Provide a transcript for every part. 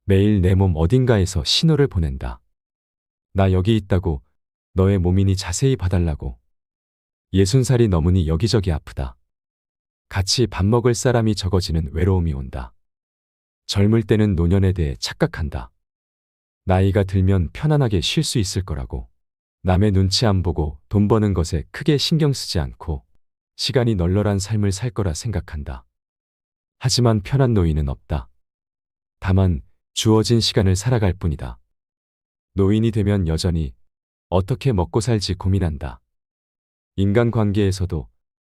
매일 내 몸 어딘가에서 신호를 보낸다. 나 여기 있다고, 너의 몸이니 자세히 봐달라고. 60살이 넘으니 여기저기 아프다. 같이 밥 먹을 사람이 적어지는 외로움이 온다. 젊을 때는 노년에 대해 착각한다. 나이가 들면 편안하게 쉴 수 있을 거라고. 남의 눈치 안 보고 돈 버는 것에 크게 신경 쓰지 않고 시간이 널널한 삶을 살 거라 생각한다. 하지만 편한 노인은 없다. 다만 주어진 시간을 살아갈 뿐이다. 노인이 되면 여전히 어떻게 먹고 살지 고민한다. 인간관계에서도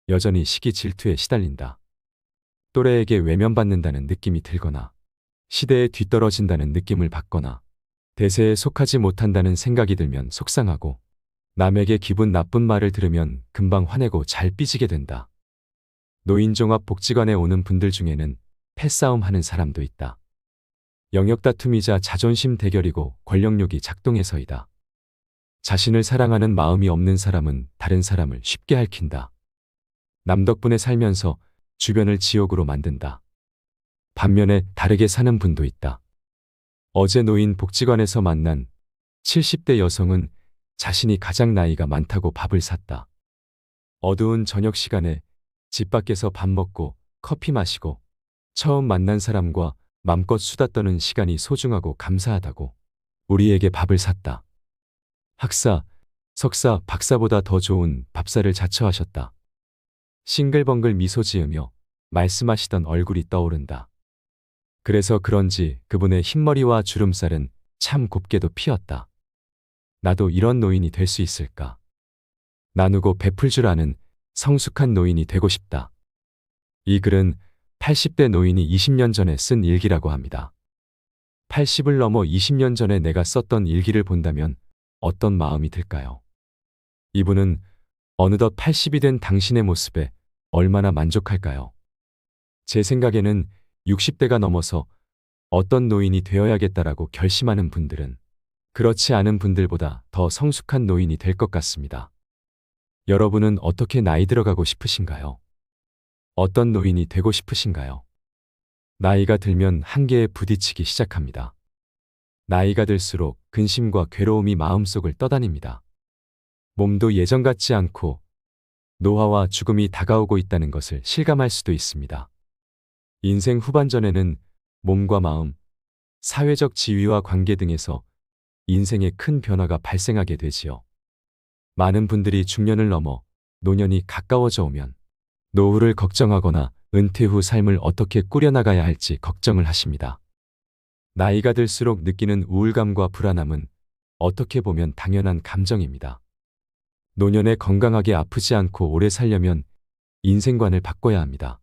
여전히 시기 질투에 시달린다. 또래에게 외면받는다는 느낌이 들거나 시대에 뒤떨어진다는 느낌을 받거나 대세에 속하지 못한다는 생각이 들면 속상하고 남에게 기분 나쁜 말을 들으면 금방 화내고 잘 삐지게 된다. 노인종합복지관에 오는 분들 중에는 패싸움 하는 사람도 있다. 영역 다툼이자 자존심 대결이고 권력욕이 작동해서이다. 자신을 사랑하는 마음이 없는 사람은 다른 사람을 쉽게 핥힌다. 남 덕분에 살면서 주변을 지옥으로 만든다. 반면에 다르게 사는 분도 있다. 어제 노인 복지관에서 만난 70대 여성은 자신이 가장 나이가 많다고 밥을 샀다. 어두운 저녁 시간에 집 밖에서 밥 먹고 커피 마시고 처음 만난 사람과 맘껏 수다 떠는 시간이 소중하고 감사하다고 우리에게 밥을 샀다. 학사, 석사, 박사보다 더 좋은 밥살을 자처하셨다. 싱글벙글 미소 지으며 말씀하시던 얼굴이 떠오른다. 그래서 그런지 그분의 흰머리와 주름살은 참 곱게도 피었다. 나도 이런 노인이 될 수 있을까? 나누고 베풀 줄 아는 성숙한 노인이 되고 싶다. 이 글은 80대 노인이 20년 전에 쓴 일기라고 합니다. 80을 넘어 20년 전에 내가 썼던 일기를 본다면 어떤 마음이 들까요? 이분은 어느덧 80이 된 당신의 모습에 얼마나 만족할까요? 제 생각에는 60대가 넘어서 어떤 노인이 되어야겠다라고 결심하는 분들은 그렇지 않은 분들보다 더 성숙한 노인이 될 것 같습니다. 여러분은 어떻게 나이 들어가고 싶으신가요? 어떤 노인이 되고 싶으신가요? 나이가 들면 한계에 부딪히기 시작합니다. 나이가 들수록 근심과 괴로움이 마음속을 떠다닙니다. 몸도 예전 같지 않고 노화와 죽음이 다가오고 있다는 것을 실감할 수도 있습니다. 인생 후반전에는 몸과 마음, 사회적 지위와 관계 등에서 인생에 큰 변화가 발생하게 되지요. 많은 분들이 중년을 넘어 노년이 가까워져 오면 노후를 걱정하거나 은퇴 후 삶을 어떻게 꾸려나가야 할지 걱정을 하십니다. 나이가 들수록 느끼는 우울감과 불안함은 어떻게 보면 당연한 감정입니다. 노년에 건강하게 아프지 않고 오래 살려면 인생관을 바꿔야 합니다.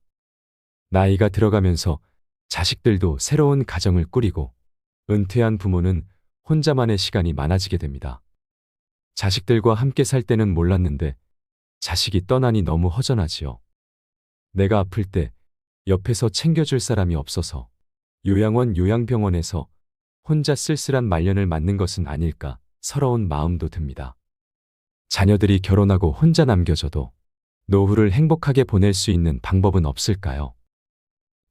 나이가 들어가면서 자식들도 새로운 가정을 꾸리고 은퇴한 부모는 혼자만의 시간이 많아지게 됩니다. 자식들과 함께 살 때는 몰랐는데 자식이 떠나니 너무 허전하지요. 내가 아플 때 옆에서 챙겨줄 사람이 없어서 요양원 요양병원에서 혼자 쓸쓸한 말년을 맞는 것은 아닐까 서러운 마음도 듭니다. 자녀들이 결혼하고 혼자 남겨져도 노후를 행복하게 보낼 수 있는 방법은 없을까요?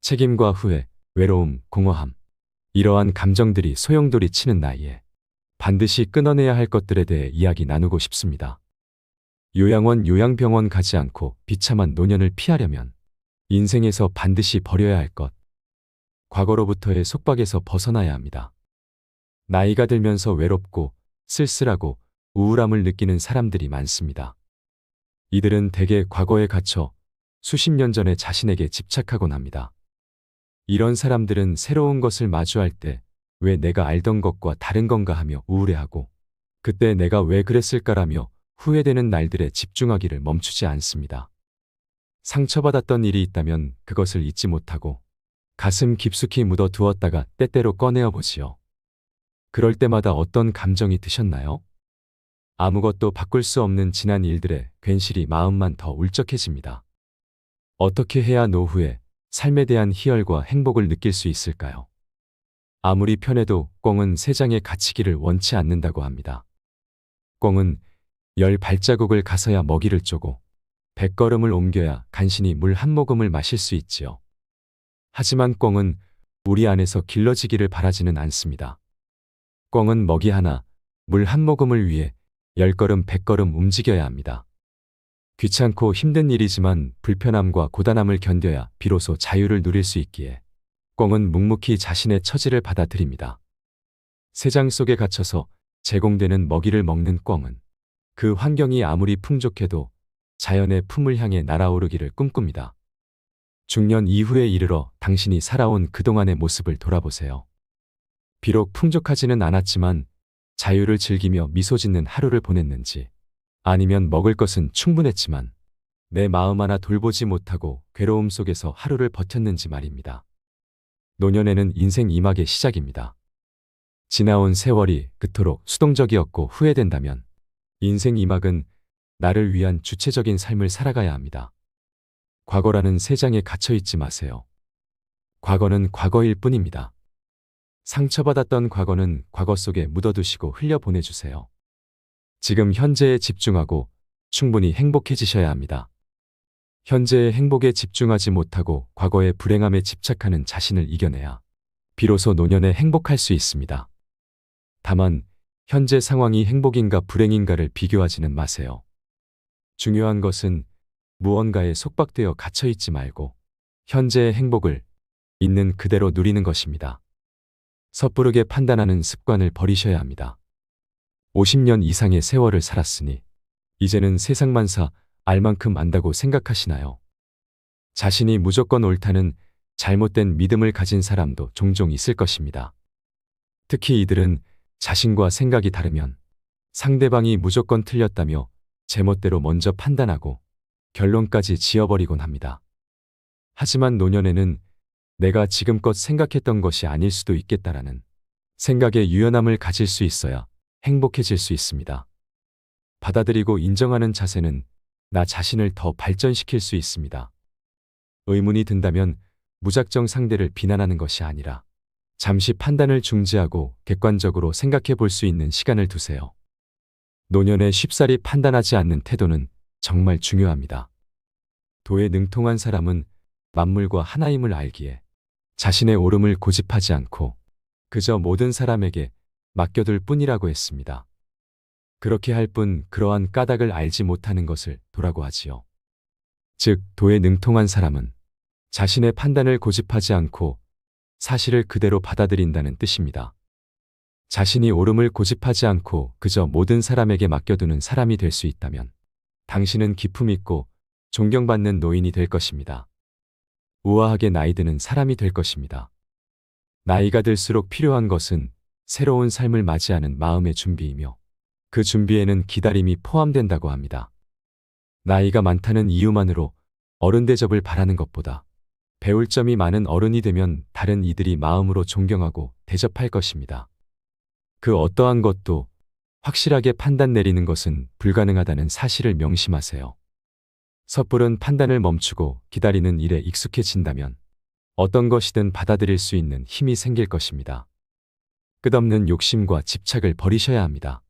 책임과 후회, 외로움, 공허함, 이러한 감정들이 소용돌이 치는 나이에 반드시 끊어내야 할 것들에 대해 이야기 나누고 싶습니다. 요양원, 요양병원 가지 않고 비참한 노년을 피하려면 인생에서 반드시 버려야 할 것, 과거로부터의 속박에서 벗어나야 합니다. 나이가 들면서 외롭고 쓸쓸하고 우울함을 느끼는 사람들이 많습니다. 이들은 대개 과거에 갇혀 수십 년 전에 자신에게 집착하곤 합니다. 이런 사람들은 새로운 것을 마주할 때 왜 내가 알던 것과 다른 건가 하며 우울해하고 그때 내가 왜 그랬을까라며 후회되는 날들에 집중하기를 멈추지 않습니다. 상처받았던 일이 있다면 그것을 잊지 못하고 가슴 깊숙이 묻어 두었다가 때때로 꺼내어 보지요. 그럴 때마다 어떤 감정이 드셨나요? 아무것도 바꿀 수 없는 지난 일들에 괜시리 마음만 더 울적해집니다. 어떻게 해야 노후에 삶에 대한 희열과 행복을 느낄 수 있을까요? 아무리 편해도 꿩은 새 장에 갇히기를 원치 않는다고 합니다. 꿩은 10발자국을 가서야 먹이를 쪼고 100걸음을 옮겨야 간신히 물 한 모금을 마실 수 있지요. 하지만 꿩은 우리 안에서 길러지기를 바라지는 않습니다. 꿩은 먹이 하나, 물 한 모금을 위해 10걸음 100걸음 움직여야 합니다. 귀찮고 힘든 일이지만 불편함과 고단함을 견뎌야 비로소 자유를 누릴 수 있기에 꿩은 묵묵히 자신의 처지를 받아들입니다. 새장 속에 갇혀서 제공되는 먹이를 먹는 꿩은 그 환경이 아무리 풍족해도 자연의 품을 향해 날아오르기를 꿈꿉니다. 중년 이후에 이르러 당신이 살아온 그동안의 모습을 돌아보세요. 비록 풍족하지는 않았지만 자유를 즐기며 미소 짓는 하루를 보냈는지, 아니면 먹을 것은 충분했지만 내 마음 하나 돌보지 못하고 괴로움 속에서 하루를 버텼는지 말입니다. 노년에는 인생 2막의 시작입니다. 지나온 세월이 그토록 수동적이었고 후회된다면 인생 2막은 나를 위한 주체적인 삶을 살아가야 합니다. 과거라는 새 장에 갇혀 있지 마세요. 과거는 과거일 뿐입니다. 상처받았던 과거는 과거 속에 묻어두시고 흘려보내주세요. 지금 현재에 집중하고 충분히 행복해지셔야 합니다. 현재의 행복에 집중하지 못하고 과거의 불행함에 집착하는 자신을 이겨내야 비로소 노년에 행복할 수 있습니다. 다만 현재 상황이 행복인가 불행인가를 비교하지는 마세요. 중요한 것은 무언가에 속박되어 갇혀있지 말고 현재의 행복을 있는 그대로 누리는 것입니다. 섣부르게 판단하는 습관을 버리셔야 합니다. 50년 이상의 세월을 살았으니 이제는 세상만사 알 만큼 안다고 생각하시나요? 자신이 무조건 옳다는 잘못된 믿음을 가진 사람도 종종 있을 것입니다. 특히 이들은 자신과 생각이 다르면 상대방이 무조건 틀렸다며 제멋대로 먼저 판단하고 결론까지 지어버리곤 합니다. 하지만 노년에는 내가 지금껏 생각했던 것이 아닐 수도 있겠다라는 생각에 유연함을 가질 수 있어야 행복해질 수 있습니다. 받아들이고 인정하는 자세는 나 자신을 더 발전시킬 수 있습니다. 의문이 든다면 무작정 상대를 비난하는 것이 아니라 잠시 판단을 중지하고 객관적으로 생각해 볼 수 있는 시간을 두세요. 노년에 쉽사리 판단하지 않는 태도는 정말 중요합니다. 도에 능통한 사람은 만물과 하나임을 알기에 자신의 옳음을 고집하지 않고 그저 모든 사람에게 맡겨둘 뿐이라고 했습니다. 그렇게 할 뿐 그러한 까닭을 알지 못하는 것을 도라고 하지요. 즉, 도에 능통한 사람은 자신의 판단을 고집하지 않고 사실을 그대로 받아들인다는 뜻입니다. 자신이 옳음을 고집하지 않고 그저 모든 사람에게 맡겨두는 사람이 될 수 있다면 당신은 기품 있고 존경받는 노인이 될 것입니다. 우아하게 나이 드는 사람이 될 것입니다. 나이가 들수록 필요한 것은 새로운 삶을 맞이하는 마음의 준비이며 그 준비에는 기다림이 포함된다고 합니다. 나이가 많다는 이유만으로 어른 대접을 바라는 것보다 배울 점이 많은 어른이 되면 다른 이들이 마음으로 존경하고 대접할 것입니다. 그 어떠한 것도 확실하게 판단 내리는 것은 불가능하다는 사실을 명심하세요. 섣부른 판단을 멈추고 기다리는 일에 익숙해진다면 어떤 것이든 받아들일 수 있는 힘이 생길 것입니다. 끝없는 욕심과 집착을 버리셔야 합니다.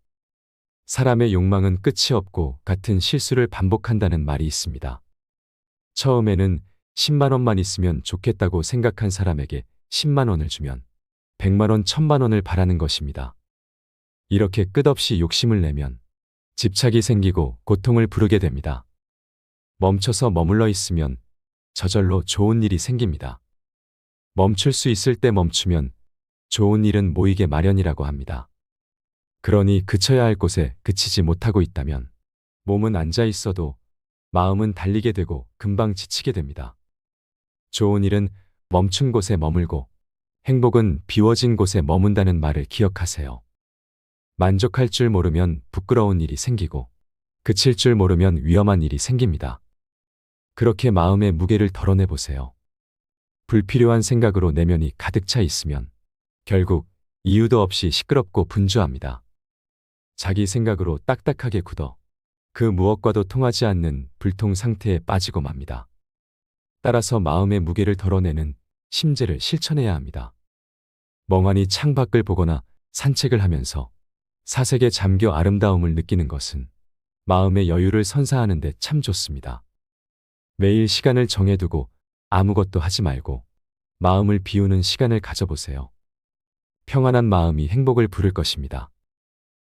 사람의 욕망은 끝이 없고 같은 실수를 반복한다는 말이 있습니다. 처음에는 10만 원만 있으면 좋겠다고 생각한 사람에게 10만 원을 주면 100만 원, 1000만 원을 바라는 것입니다. 이렇게 끝없이 욕심을 내면 집착이 생기고 고통을 부르게 됩니다. 멈춰서 머물러 있으면 저절로 좋은 일이 생깁니다. 멈출 수 있을 때 멈추면 좋은 일은 모이게 마련이라고 합니다. 그러니 그쳐야 할 곳에 그치지 못하고 있다면 몸은 앉아 있어도 마음은 달리게 되고 금방 지치게 됩니다. 좋은 일은 멈춘 곳에 머물고 행복은 비워진 곳에 머문다는 말을 기억하세요. 만족할 줄 모르면 부끄러운 일이 생기고 그칠 줄 모르면 위험한 일이 생깁니다. 그렇게 마음의 무게를 덜어내 보세요. 불필요한 생각으로 내면이 가득 차 있으면 결국 이유도 없이 시끄럽고 분주합니다. 자기 생각으로 딱딱하게 굳어 그 무엇과도 통하지 않는 불통 상태에 빠지고 맙니다. 따라서 마음의 무게를 덜어내는 심재를 실천해야 합니다. 멍하니 창밖을 보거나 산책을 하면서 사색에 잠겨 아름다움을 느끼는 것은 마음의 여유를 선사하는 데 참 좋습니다. 매일 시간을 정해두고 아무것도 하지 말고 마음을 비우는 시간을 가져보세요. 평안한 마음이 행복을 부를 것입니다.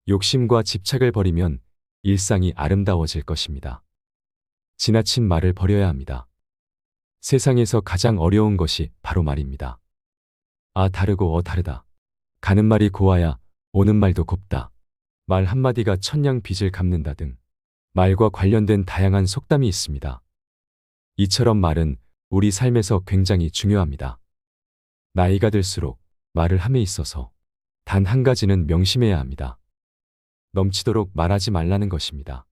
욕심과 집착을 버리면 일상이 아름다워질 것입니다. 지나친 말을 버려야 합니다. 세상에서 가장 어려운 것이 바로 말입니다. 아 다르고 다르다. 가는 말이 고와야 오는 말도 곱다. 말 한마디가 천냥 빚을 갚는다 등 말과 관련된 다양한 속담이 있습니다. 이처럼 말은 우리 삶에서 굉장히 중요합니다. 나이가 들수록 말을 함에 있어서 단 한 가지는 명심해야 합니다. 넘치도록 말하지 말라는 것입니다.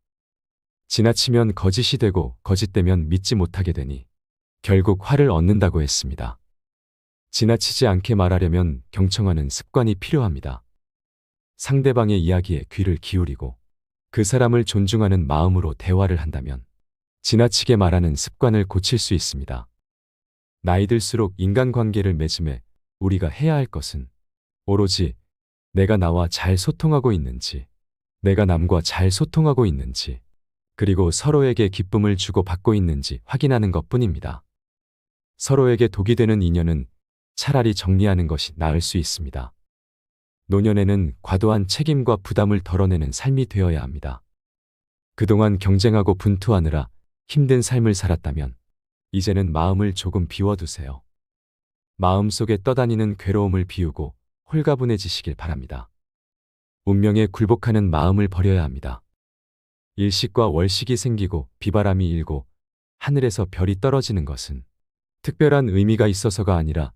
지나치면 거짓이 되고 거짓되면 믿지 못하게 되니 결국 화를 얻는다고 했습니다. 지나치지 않게 말하려면 경청하는 습관이 필요합니다. 상대방의 이야기에 귀를 기울이고 그 사람을 존중하는 마음으로 대화를 한다면 지나치게 말하는 습관을 고칠 수 있습니다. 나이 들수록 인간관계를 맺음에 우리가 해야 할 것은 오로지 내가 나와 잘 소통하고 있는지, 내가 남과 잘 소통하고 있는지, 그리고 서로에게 기쁨을 주고 받고 있는지 확인하는 것뿐입니다. 서로에게 독이 되는 인연은 차라리 정리하는 것이 나을 수 있습니다. 노년에는 과도한 책임과 부담을 덜어내는 삶이 되어야 합니다. 그동안 경쟁하고 분투하느라 힘든 삶을 살았다면 이제는 마음을 조금 비워두세요. 마음속에 떠다니는 괴로움을 비우고 홀가분해지시길 바랍니다. 운명에 굴복하는 마음을 버려야 합니다. 일식과 월식이 생기고 비바람이 일고 하늘에서 별이 떨어지는 것은 특별한 의미가 있어서가 아니라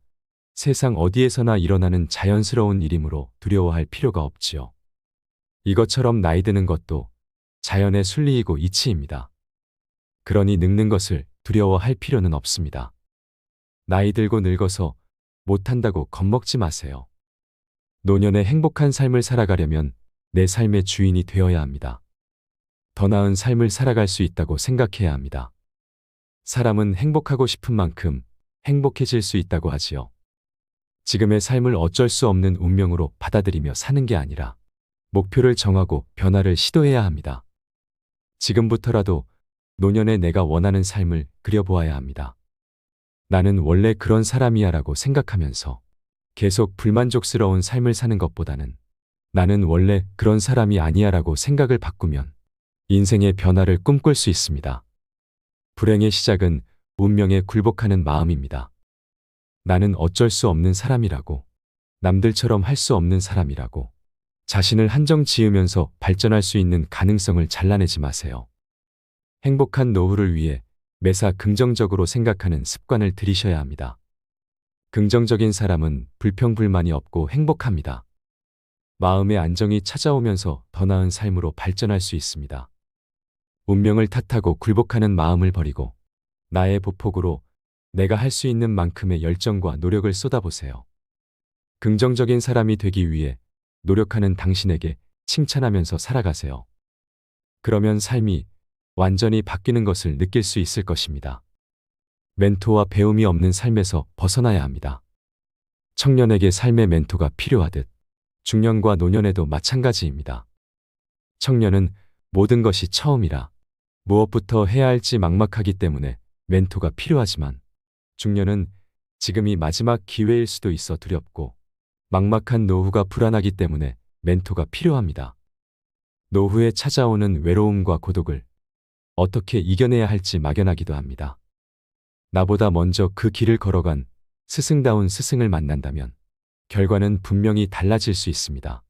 세상 어디에서나 일어나는 자연스러운 일이므로 두려워할 필요가 없지요. 이것처럼 나이 드는 것도 자연의 순리이고 이치입니다. 그러니 늙는 것을 두려워할 필요는 없습니다. 나이 들고 늙어서 못한다고 겁먹지 마세요. 노년에 행복한 삶을 살아가려면 내 삶의 주인이 되어야 합니다. 더 나은 삶을 살아갈 수 있다고 생각해야 합니다. 사람은 행복하고 싶은 만큼 행복해질 수 있다고 하지요. 지금의 삶을 어쩔 수 없는 운명으로 받아들이며 사는 게 아니라 목표를 정하고 변화를 시도해야 합니다. 지금부터라도 노년에 내가 원하는 삶을 그려보아야 합니다. 나는 원래 그런 사람이야 라고 생각하면서 계속 불만족스러운 삶을 사는 것보다는 나는 원래 그런 사람이 아니야 라고 생각을 바꾸면 인생의 변화를 꿈꿀 수 있습니다. 불행의 시작은 운명에 굴복하는 마음입니다. 나는 어쩔 수 없는 사람이라고, 남들처럼 할 수 없는 사람이라고 자신을 한정 지으면서 발전할 수 있는 가능성을 잘라내지 마세요. 행복한 노후를 위해 매사 긍정적으로 생각하는 습관을 들이셔야 합니다. 긍정적인 사람은 불평불만이 없고 행복합니다. 마음의 안정이 찾아오면서 더 나은 삶으로 발전할 수 있습니다. 운명을 탓하고 굴복하는 마음을 버리고 나의 보폭으로 내가 할 수 있는 만큼의 열정과 노력을 쏟아보세요. 긍정적인 사람이 되기 위해 노력하는 당신에게 칭찬하면서 살아가세요. 그러면 삶이 완전히 바뀌는 것을 느낄 수 있을 것입니다. 멘토와 배움이 없는 삶에서 벗어나야 합니다. 청년에게 삶의 멘토가 필요하듯 중년과 노년에도 마찬가지입니다. 청년은 모든 것이 처음이라 무엇부터 해야 할지 막막하기 때문에 멘토가 필요하지만 중년은 지금이 마지막 기회일 수도 있어 두렵고 막막한 노후가 불안하기 때문에 멘토가 필요합니다. 노후에 찾아오는 외로움과 고독을 어떻게 이겨내야 할지 막연하기도 합니다. 나보다 먼저 그 길을 걸어간 스승다운 스승을 만난다면 결과는 분명히 달라질 수 있습니다.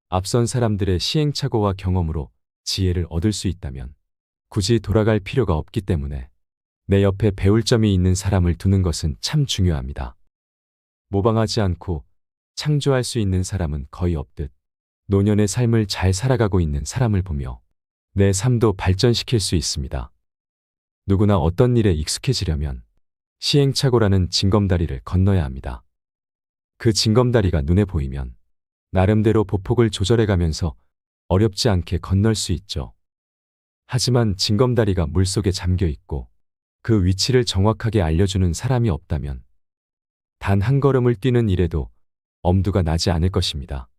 앞선 사람들의 시행착오와 경험으로 지혜를 얻을 수 있다면 굳이 돌아갈 필요가 없기 때문에 내 옆에 배울 점이 있는 사람을 두는 것은 참 중요합니다. 모방하지 않고 창조할 수 있는 사람은 거의 없듯 노년의 삶을 잘 살아가고 있는 사람을 보며 내 삶도 발전시킬 수 있습니다. 누구나 어떤 일에 익숙해지려면 시행착오라는 징검다리를 건너야 합니다. 그 징검다리가 눈에 보이면 나름대로 보폭을 조절해가면서 어렵지 않게 건널 수 있죠. 하지만 징검다리가 물속에 잠겨 있고 그 위치를 정확하게 알려주는 사람이 없다면 단 한 걸음을 뛰는 일에도 엄두가 나지 않을 것입니다.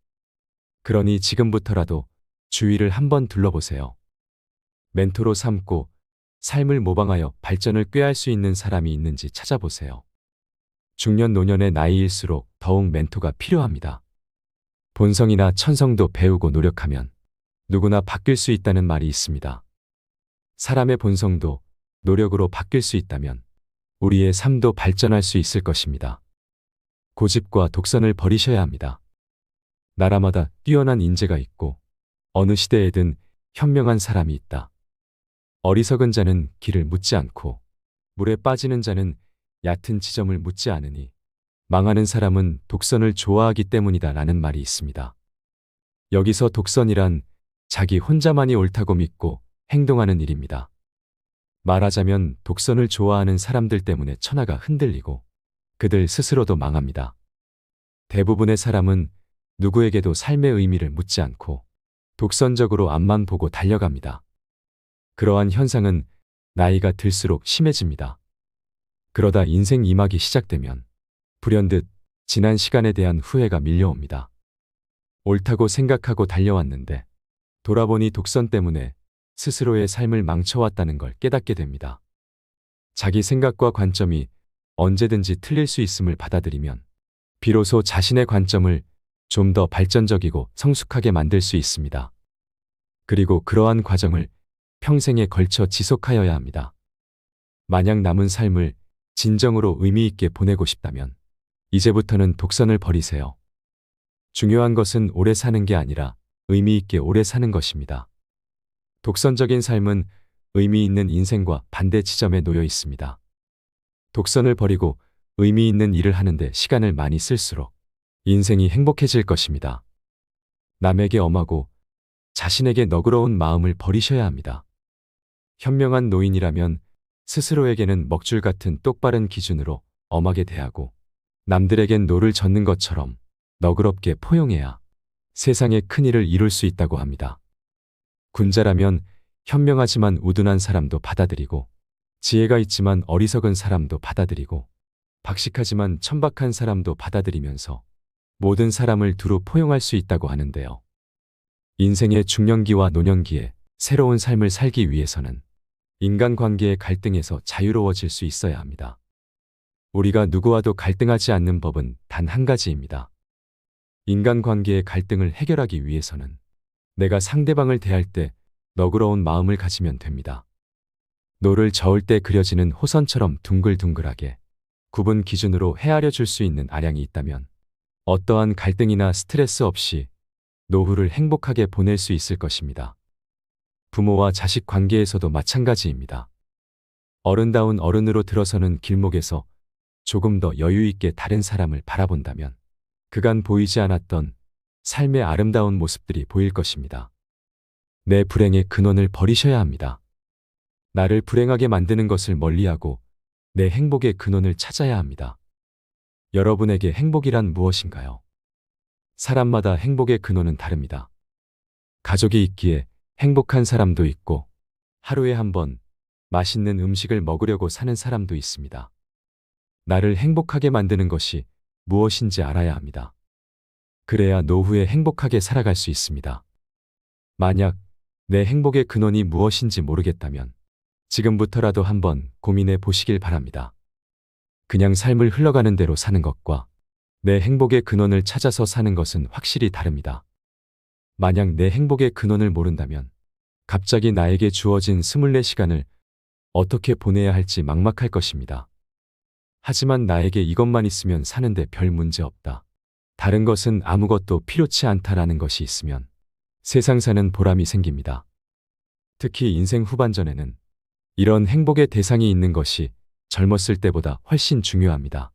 그러니 지금부터라도 주위를 한번 둘러보세요. 멘토로 삼고 삶을 모방하여 발전을 꾀할 수 있는 사람이 있는지 찾아보세요. 중년 노년의 나이일수록 더욱 멘토가 필요합니다. 본성이나 천성도 배우고 노력하면 누구나 바뀔 수 있다는 말이 있습니다. 사람의 본성도 노력으로 바뀔 수 있다면 우리의 삶도 발전할 수 있을 것입니다. 고집과 독선을 버리셔야 합니다. 나라마다 뛰어난 인재가 있고 어느 시대에든 현명한 사람이 있다. 어리석은 자는 길을 묻지 않고 물에 빠지는 자는 얕은 지점을 묻지 않으니 망하는 사람은 독선을 좋아하기 때문이다 라는 말이 있습니다. 여기서 독선이란 자기 혼자만이 옳다고 믿고 행동하는 일입니다. 말하자면 독선을 좋아하는 사람들 때문에 천하가 흔들리고 그들 스스로도 망합니다. 대부분의 사람은 누구에게도 삶의 의미를 묻지 않고 독선적으로 앞만 보고 달려갑니다. 그러한 현상은 나이가 들수록 심해집니다. 그러다 인생 2막이 시작되면 불현듯 지난 시간에 대한 후회가 밀려옵니다. 옳다고 생각하고 달려왔는데 돌아보니 독선 때문에 스스로의 삶을 망쳐왔다는 걸 깨닫게 됩니다. 자기 생각과 관점이 언제든지 틀릴 수 있음을 받아들이면 비로소 자신의 관점을 좀 더 발전적이고 성숙하게 만들 수 있습니다. 그리고 그러한 과정을 평생에 걸쳐 지속하여야 합니다. 만약 남은 삶을 진정으로 의미 있게 보내고 싶다면 이제부터는 독선을 버리세요. 중요한 것은 오래 사는 게 아니라 의미 있게 오래 사는 것입니다. 독선적인 삶은 의미 있는 인생과 반대 지점에 놓여 있습니다. 독선을 버리고 의미 있는 일을 하는데 시간을 많이 쓸수록 인생이 행복해질 것입니다. 남에게 엄하고 자신에게 너그러운 마음을 버리셔야 합니다. 현명한 노인이라면 스스로에게는 먹줄 같은 똑바른 기준으로 엄하게 대하고 남들에겐 노를 젓는 것처럼 너그럽게 포용해야 세상의 큰일을 이룰 수 있다고 합니다. 군자라면 현명하지만 우둔한 사람도 받아들이고 지혜가 있지만 어리석은 사람도 받아들이고 박식하지만 천박한 사람도 받아들이면서 모든 사람을 두루 포용할 수 있다고 하는데요. 인생의 중년기와 노년기에 새로운 삶을 살기 위해서는 인간관계의 갈등에서 자유로워질 수 있어야 합니다. 우리가 누구와도 갈등하지 않는 법은 단 한 가지입니다. 인간관계의 갈등을 해결하기 위해서는 내가 상대방을 대할 때 너그러운 마음을 가지면 됩니다. 노를 저을 때 그려지는 호선처럼 둥글둥글하게 굽은 기준으로 헤아려 줄 수 있는 아량이 있다면 어떠한 갈등이나 스트레스 없이 노후를 행복하게 보낼 수 있을 것입니다. 부모와 자식 관계에서도 마찬가지입니다. 어른다운 어른으로 들어서는 길목에서 조금 더 여유 있게 다른 사람을 바라본다면 그간 보이지 않았던 삶의 아름다운 모습들이 보일 것입니다. 내 불행의 근원을 버리셔야 합니다. 나를 불행하게 만드는 것을 멀리하고 내 행복의 근원을 찾아야 합니다. 여러분에게 행복이란 무엇인가요? 사람마다 행복의 근원은 다릅니다. 가족이 있기에 행복한 사람도 있고 하루에 한 번 맛있는 음식을 먹으려고 사는 사람도 있습니다. 나를 행복하게 만드는 것이 무엇인지 알아야 합니다. 그래야 노후에 행복하게 살아갈 수 있습니다. 만약 내 행복의 근원이 무엇인지 모르겠다면 지금부터라도 한번 고민해 보시길 바랍니다. 그냥 삶을 흘러가는 대로 사는 것과 내 행복의 근원을 찾아서 사는 것은 확실히 다릅니다. 만약 내 행복의 근원을 모른다면 갑자기 나에게 주어진 24시간을 어떻게 보내야 할지 막막할 것입니다. 하지만 나에게 이것만 있으면 사는데 별 문제 없다. 다른 것은 아무것도 필요치 않다라는 것이 있으면 세상 사는 보람이 생깁니다. 특히 인생 후반전에는 이런 행복의 대상이 있는 것이 젊었을 때보다 훨씬 중요합니다.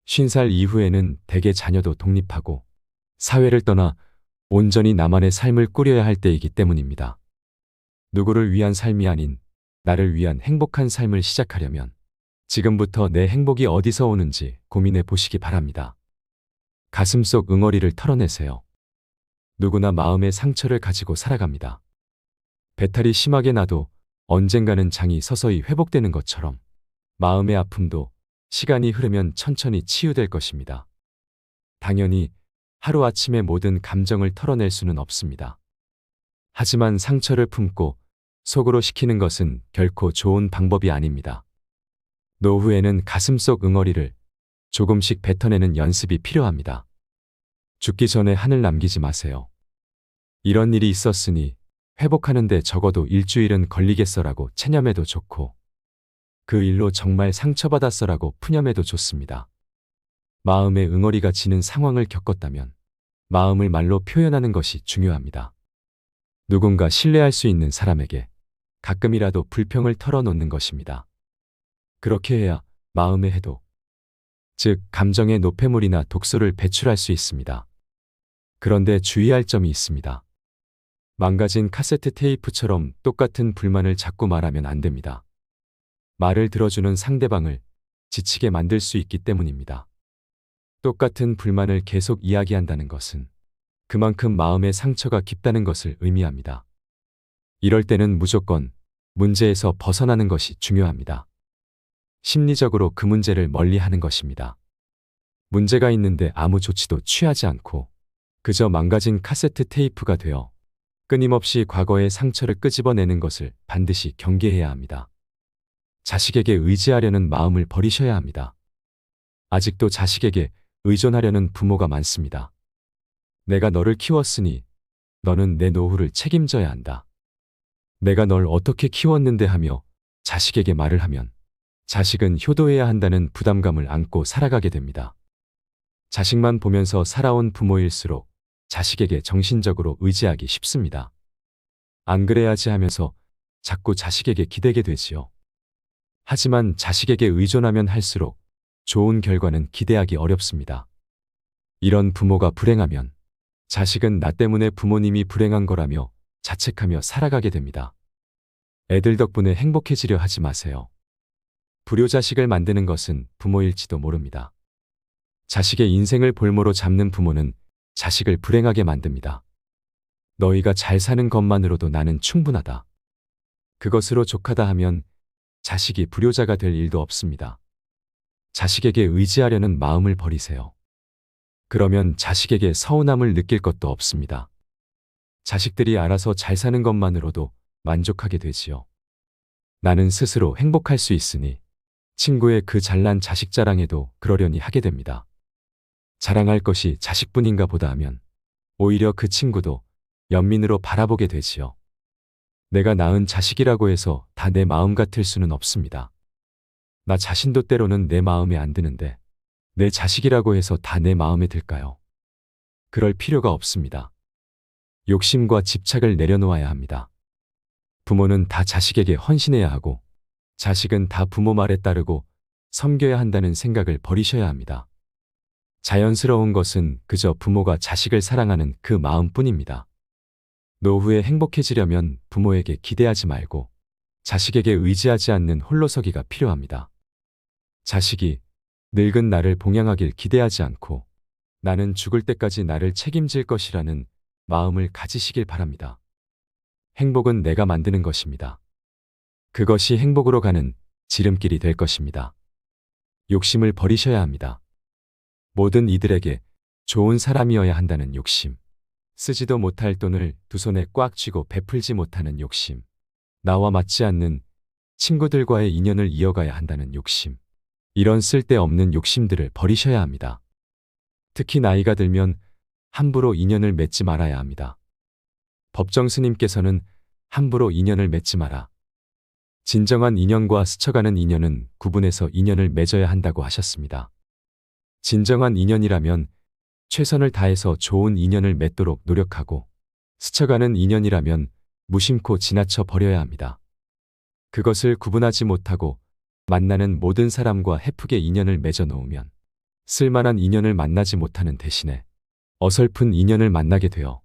50살 이후에는 대개 자녀도 독립하고 사회를 떠나 온전히 나만의 삶을 꾸려야 할 때이기 때문입니다. 누구를 위한 삶이 아닌 나를 위한 행복한 삶을 시작하려면 지금부터 내 행복이 어디서 오는지 고민해 보시기 바랍니다. 가슴속 응어리를 털어내세요. 누구나 마음의 상처를 가지고 살아갑니다. 배탈이 심하게 나도 언젠가는 장이 서서히 회복되는 것처럼 마음의 아픔도 시간이 흐르면 천천히 치유될 것입니다. 당연히 하루아침에 모든 감정을 털어낼 수는 없습니다. 하지만 상처를 품고 속으로 식히는 것은 결코 좋은 방법이 아닙니다. 노후에는 가슴속 응어리를 조금씩 뱉어내는 연습이 필요합니다. 죽기 전에 한을 남기지 마세요. 이런 일이 있었으니 회복하는데 적어도 일주일은 걸리겠어라고 체념해도 좋고, 그 일로 정말 상처받았어라고 푸념해도 좋습니다. 마음에 응어리가 지는 상황을 겪었다면 마음을 말로 표현하는 것이 중요합니다. 누군가 신뢰할 수 있는 사람에게 가끔이라도 불평을 털어놓는 것입니다. 그렇게 해야 마음의 해독, 즉 감정의 노폐물이나 독소를 배출할 수 있습니다. 그런데 주의할 점이 있습니다. 망가진 카세트 테이프처럼 똑같은 불만을 자꾸 말하면 안 됩니다. 말을 들어주는 상대방을 지치게 만들 수 있기 때문입니다. 똑같은 불만을 계속 이야기한다는 것은 그만큼 마음의 상처가 깊다는 것을 의미합니다. 이럴 때는 무조건 문제에서 벗어나는 것이 중요합니다. 심리적으로 그 문제를 멀리하는 것입니다. 문제가 있는데 아무 조치도 취하지 않고 그저 망가진 카세트 테이프가 되어 끊임없이 과거의 상처를 끄집어내는 것을 반드시 경계해야 합니다. 자식에게 의지하려는 마음을 버리셔야 합니다. 아직도 자식에게 의존하려는 부모가 많습니다. 내가 너를 키웠으니 너는 내 노후를 책임져야 한다. 내가 널 어떻게 키웠는데 하며 자식에게 말을 하면 자식은 효도해야 한다는 부담감을 안고 살아가게 됩니다. 자식만 보면서 살아온 부모일수록 자식에게 정신적으로 의지하기 쉽습니다. 안 그래야지 하면서 자꾸 자식에게 기대게 되지요. 하지만 자식에게 의존하면 할수록 좋은 결과는 기대하기 어렵습니다. 이런 부모가 불행하면 자식은 나 때문에 부모님이 불행한 거라며 자책하며 살아가게 됩니다. 애들 덕분에 행복해지려 하지 마세요. 불효자식을 만드는 것은 부모일지도 모릅니다. 자식의 인생을 볼모로 잡는 부모는 자식을 불행하게 만듭니다. 너희가 잘 사는 것만으로도 나는 충분하다. 그것으로 족하다 하면 자식이 불효자가 될 일도 없습니다. 자식에게 의지하려는 마음을 버리세요. 그러면 자식에게 서운함을 느낄 것도 없습니다. 자식들이 알아서 잘 사는 것만으로도 만족하게 되지요. 나는 스스로 행복할 수 있으니 친구의 그 잘난 자식 자랑에도 그러려니 하게 됩니다. 자랑할 것이 자식뿐인가 보다 하면 오히려 그 친구도 연민으로 바라보게 되지요. 내가 낳은 자식이라고 해서 다 내 마음 같을 수는 없습니다. 나 자신도 때로는 내 마음에 안 드는데 내 자식이라고 해서 다 내 마음에 들까요? 그럴 필요가 없습니다. 욕심과 집착을 내려놓아야 합니다. 부모는 다 자식에게 헌신해야 하고 자식은 다 부모 말에 따르고 섬겨야 한다는 생각을 버리셔야 합니다. 자연스러운 것은 그저 부모가 자식을 사랑하는 그 마음뿐입니다. 노후에 행복해지려면 부모에게 기대하지 말고 자식에게 의지하지 않는 홀로서기가 필요합니다. 자식이 늙은 나를 봉양하길 기대하지 않고 나는 죽을 때까지 나를 책임질 것이라는 마음을 가지시길 바랍니다. 행복은 내가 만드는 것입니다. 그것이 행복으로 가는 지름길이 될 것입니다. 욕심을 버리셔야 합니다. 모든 이들에게 좋은 사람이어야 한다는 욕심. 쓰지도 못할 돈을 두 손에 꽉 쥐고 베풀지 못하는 욕심. 나와 맞지 않는 친구들과의 인연을 이어가야 한다는 욕심. 이런 쓸데없는 욕심들을 버리셔야 합니다. 특히 나이가 들면 함부로 인연을 맺지 말아야 합니다. 법정 스님께서는 함부로 인연을 맺지 마라. 진정한 인연과 스쳐가는 인연은 구분해서 인연을 맺어야 한다고 하셨습니다. 진정한 인연이라면 최선을 다해서 좋은 인연을 맺도록 노력하고 스쳐가는 인연이라면 무심코 지나쳐 버려야 합니다. 그것을 구분하지 못하고 만나는 모든 사람과 헤프게 인연을 맺어 놓으면 쓸만한 인연을 만나지 못하는 대신에 어설픈 인연을 만나게 되어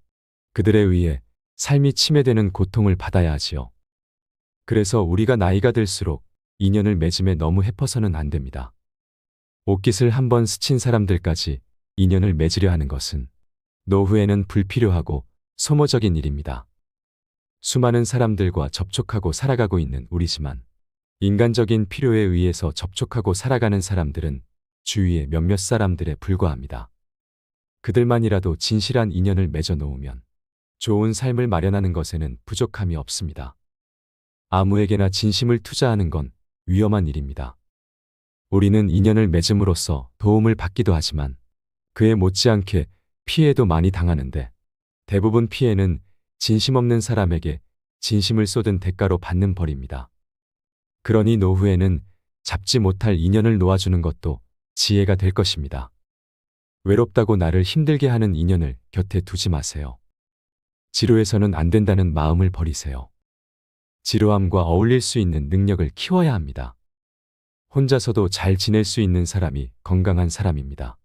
그들에 의해 삶이 침해되는 고통을 받아야 하지요. 그래서 우리가 나이가 들수록 인연을 맺음에 너무 헤퍼서는 안 됩니다. 옷깃을 한번 스친 사람들까지 인연을 맺으려 하는 것은 노후에는 불필요하고 소모적인 일입니다. 수많은 사람들과 접촉하고 살아가고 있는 우리지만 인간적인 필요에 의해서 접촉하고 살아가는 사람들은 주위의 몇몇 사람들에 불과합니다. 그들만이라도 진실한 인연을 맺어 놓으면 좋은 삶을 마련하는 것에는 부족함이 없습니다. 아무에게나 진심을 투자하는 건 위험한 일입니다. 우리는 인연을 맺음으로써 도움을 받기도 하지만 그에 못지않게 피해도 많이 당하는데 대부분 피해는 진심 없는 사람에게 진심을 쏟은 대가로 받는 벌입니다. 그러니 노후에는 잡지 못할 인연을 놓아주는 것도 지혜가 될 것입니다. 외롭다고 나를 힘들게 하는 인연을 곁에 두지 마세요. 지루해서는 안 된다는 마음을 버리세요. 지루함과 어울릴 수 있는 능력을 키워야 합니다. 혼자서도 잘 지낼 수 있는 사람이 건강한 사람입니다.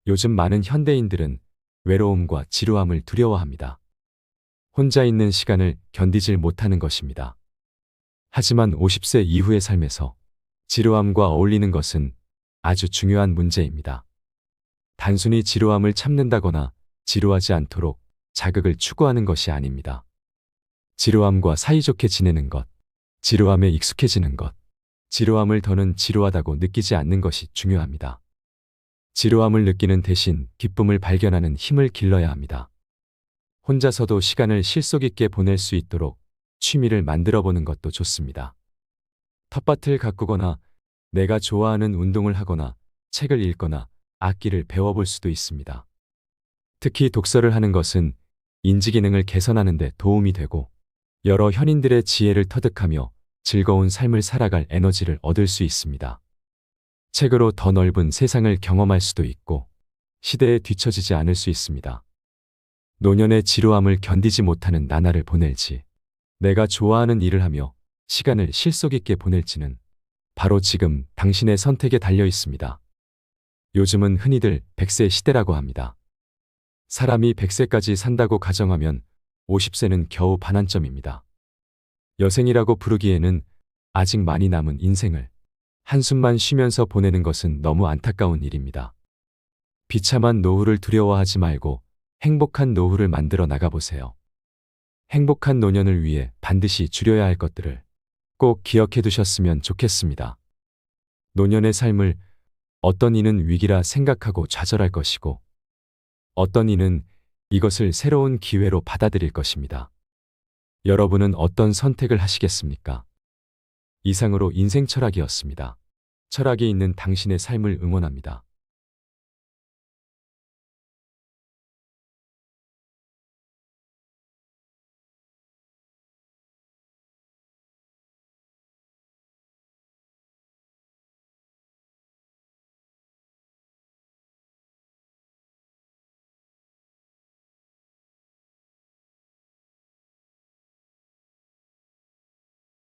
요즘 많은 현대인들은 외로움과 지루함을 두려워합니다. 혼자 있는 시간을 견디질 못하는 것입니다. 하지만 50세 이후의 삶에서 지루함과 어울리는 것은 아주 중요한 문제입니다. 단순히 지루함을 참는다거나 지루하지 않도록 자극을 추구하는 것이 아닙니다. 지루함과 사이좋게 지내는 것, 지루함에 익숙해지는 것, 지루함을 더는 지루하다고 느끼지 않는 것이 중요합니다. 지루함을 느끼는 대신 기쁨을 발견하는 힘을 길러야 합니다. 혼자서도 시간을 실속 있게 보낼 수 있도록 취미를 만들어 보는 것도 좋습니다. 텃밭을 가꾸거나 내가 좋아하는 운동을 하거나 책을 읽거나 악기를 배워볼 수도 있습니다. 특히 독서를 하는 것은 인지 기능을 개선하는 데 도움이 되고 여러 현인들의 지혜를 터득하며 즐거운 삶을 살아갈 에너지를 얻을 수 있습니다. 책으로 더 넓은 세상을 경험할 수도 있고 시대에 뒤처지지 않을 수 있습니다. 노년의 지루함을 견디지 못하는 나날을 보낼지 내가 좋아하는 일을 하며 시간을 실속 있게 보낼지는 바로 지금 당신의 선택에 달려 있습니다. 요즘은 흔히들 100세 시대라고 합니다. 사람이 100세까지 산다고 가정하면 50세는 겨우 반환점입니다. 여생이라고 부르기에는 아직 많이 남은 인생을 한숨만 쉬면서 보내는 것은 너무 안타까운 일입니다. 비참한 노후를 두려워하지 말고 행복한 노후를 만들어 나가보세요. 행복한 노년을 위해 반드시 줄여야 할 것들을 꼭 기억해 두셨으면 좋겠습니다. 노년의 삶을 어떤 이는 위기라 생각하고 좌절할 것이고 어떤 이는 이것을 새로운 기회로 받아들일 것입니다. 여러분은 어떤 선택을 하시겠습니까? 이상으로 인생 철학이었습니다. 철학이 있는 당신의 삶을 응원합니다.